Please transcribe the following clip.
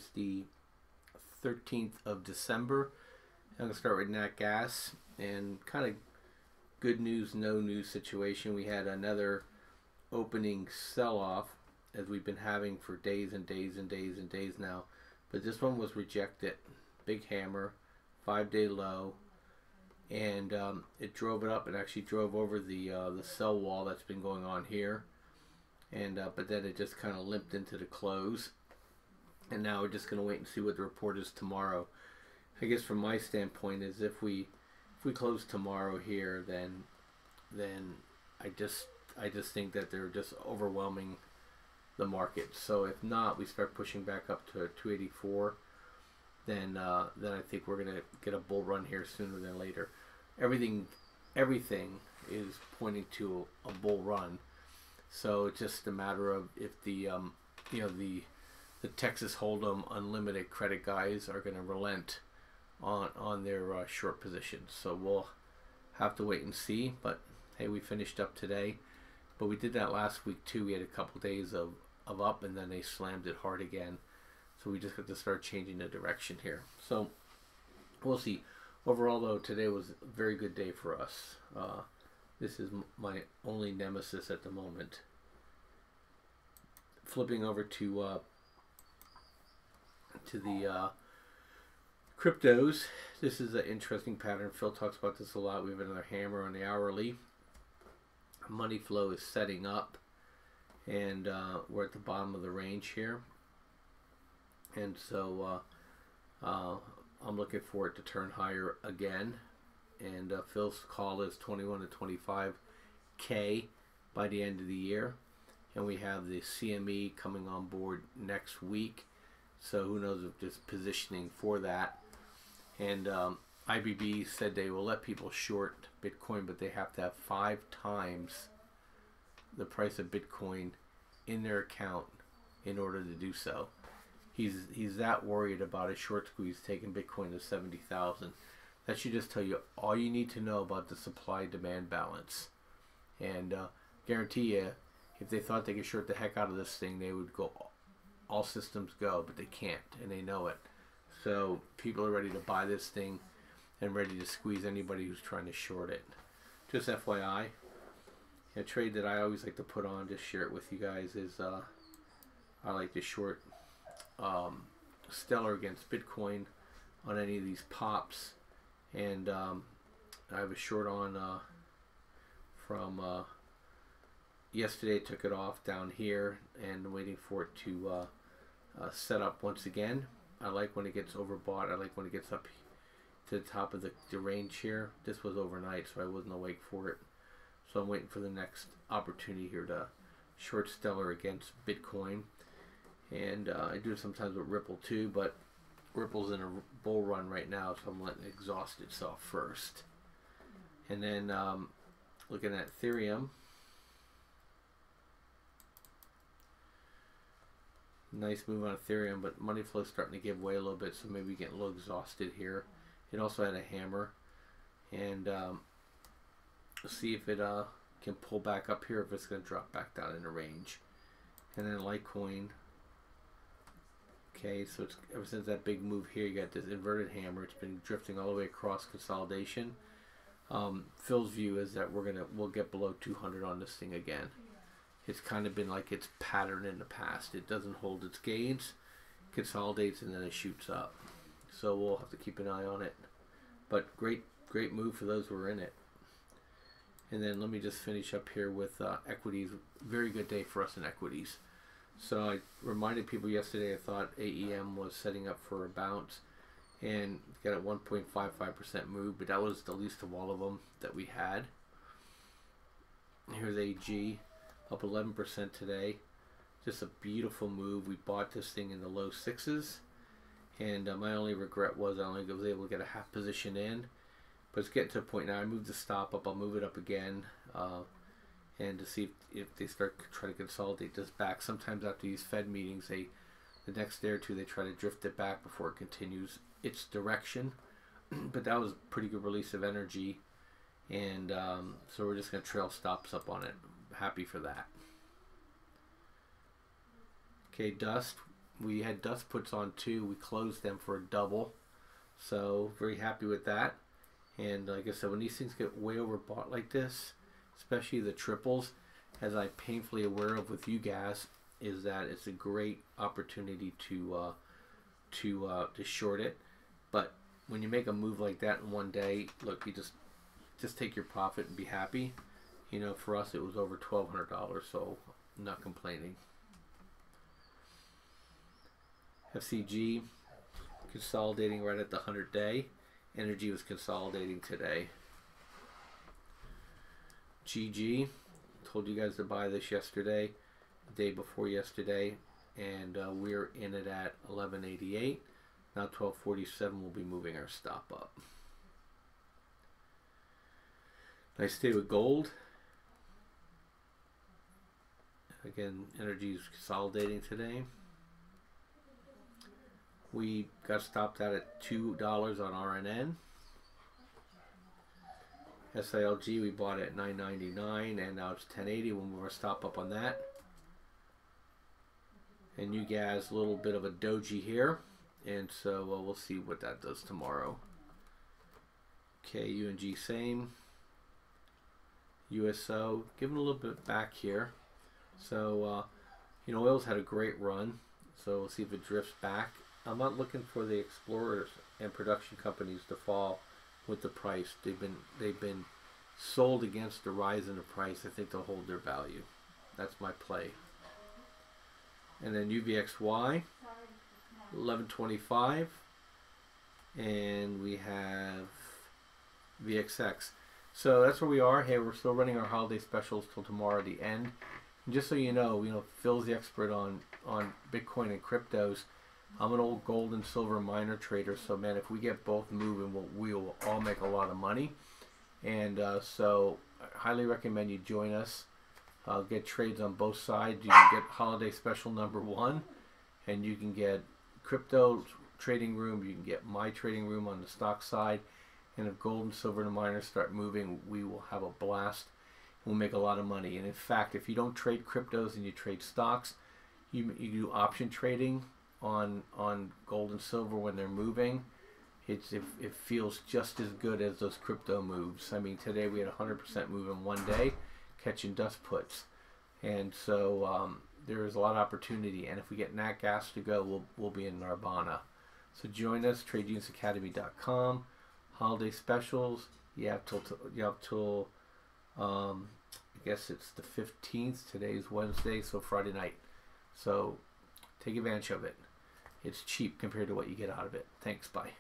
It's the 13th of December. I'm going to start with nat gas, and kind of good news, no news situation. We had another opening sell-off, as we've been having for days and days and days and days now. But this one was rejected. Big hammer, 5-day low, and it drove it up. It actually drove over the sell wall that's been going on here, and but then it just kind of limped into the close. And now we're just going to wait and see what the report is tomorrow. I guess from my standpoint is if we close tomorrow here, then I just think that they're just overwhelming the market. So if not, we start pushing back up to 284. Then I think we're gonna get a bull run here sooner than later. Everything is pointing to a bull run. So it's just a matter of if the Texas Hold'em Unlimited credit guys are gonna relent on their short positions. So we'll have to wait and see. But hey, we finished up today, but we did that last week too. We had a couple days of up, and then they slammed it hard again. So we just have to start changing the direction here. So we'll see. Overall though, today was a very good day for us. This is my only nemesis at the moment. Flipping over to the cryptos, this is an interesting pattern. Phil talks about this a lot. We have another hammer on the hourly. Money flow is setting up, and we're at the bottom of the range here. And so I'm looking for it to turn higher again. And Phil's call is 21 to 25K by the end of the year. And we have the CME coming on board next week. So who knows if just positioning for that. And IBB said they will let people short Bitcoin, but they have to have 5 times the price of Bitcoin in their account in order to do so. He's that worried about a short squeeze taking Bitcoin to 70,000. That should just tell you all you need to know about the supply-demand balance. And guarantee you, if they thought they could short the heck out of this thing, they would go all systems go, but they can't, and they know it. So people are ready to buy this thing and ready to squeeze anybody who's trying to short it. Just FYI, a trade that I always like to put on, just share it with you guys, is I like to short Stellar against Bitcoin on any of these pops, and I have a short on from yesterday. Took it off down here and waiting for it to set up once again. I like when it gets overbought. I like when it gets up to the top of the range here. This was overnight, so I wasn't awake for it. So I'm waiting for the next opportunity here to short Stellar against Bitcoin. And I do it sometimes with Ripple too, but Ripple's in a bull run right now, so I'm letting it exhaust itself first. And then looking at Ethereum. Nice move on Ethereum, but money flow is starting to give way a little bit, so maybe getting a little exhausted here. It also had a hammer, and see if it can pull back up here, if it's going to drop back down in the range. And then Litecoin. Okay, so it's ever since that big move here, you got this inverted hammer. It's been drifting all the way across consolidation. Phil's view is that we'll get below 200 on this thing again. It's kind of been like its pattern in the past. It doesn't hold its gains, consolidates, and then it shoots up. So we'll have to keep an eye on it. But great move for those who are in it. And then let me just finish up here with equities. Very good day for us in equities. So I reminded people yesterday I thought AEM was setting up for a bounce, and got a 1.55% move, but that was the least of all of them that we had. Here's AG, up 11% today. Just a beautiful move. We bought this thing in the low 6s, and my only regret was I only was able to get a half position in, but it's getting to a point now. I moved the stop up. I'll move it up again, and to see if they start trying to consolidate this back. Sometimes after these Fed meetings, the next day or two, they try to drift it back before it continues its direction. But that was a pretty good release of energy, and so we're just going to trail stops up on it. Happy for that. Okay, Dust, We had dust puts on too. We closed them for a double. So very happy with that. And like I said, when these things get way overbought like this, especially the triples, as I'm painfully aware of with you guys, is that it's a great opportunity to short it. But when you make a move like that in one day, look, you just take your profit and be happy. You know, for us it was over $1,200, so I'm not complaining. FCG consolidating right at the 100-day. Energy was consolidating today. GG, told you guys to buy this yesterday, the day before yesterday, and we're in it at 11.88. Now 12.47, we'll be moving our stop up. Nice day with gold. Again, energy is consolidating today. We got stopped out at $2 on RNN. SILG, we bought it at $9.99, and now it's $10.80. We'll move our stop up on that. And you guys, a little bit of a doji here, and so we'll see what that does tomorrow. Okay, UNG same. USO giving a little bit back here. So you know, oil's had a great run, so we'll see if it drifts back. I'm not looking for the explorers and production companies to fall with the price. They've been sold against the rise in the price. I think they'll hold their value. That's my play. And then UVXY, 11.25, and we have VXX. So that's where we are. Hey, we're still running our holiday specials till tomorrow at the end. And just so you know, Phil's the expert on Bitcoin and cryptos. I'm an old gold and silver miner trader, so man, if we get both moving, we will all make a lot of money. And so I highly recommend you join us. Get trades on both sides. You can get holiday special #1, and you can get crypto trading room. You can get my trading room on the stock side. And if gold and silver and miners start moving, we will have a blast. We'll make a lot of money. And in fact, if you don't trade cryptos and you trade stocks, you do option trading on gold and silver when they're moving. It feels just as good as those crypto moves. I mean, today we had 100% move in one day, catching dust puts, and so there is a lot of opportunity. And if we get nat gas to go, we'll be in Nirvana. So join us, TradeUnitsAcademy.com. Holiday specials. You have till I guess it's the 15th. Today's Wednesday, so Friday night. So take advantage of it. It's cheap compared to what you get out of it. Thanks. Bye.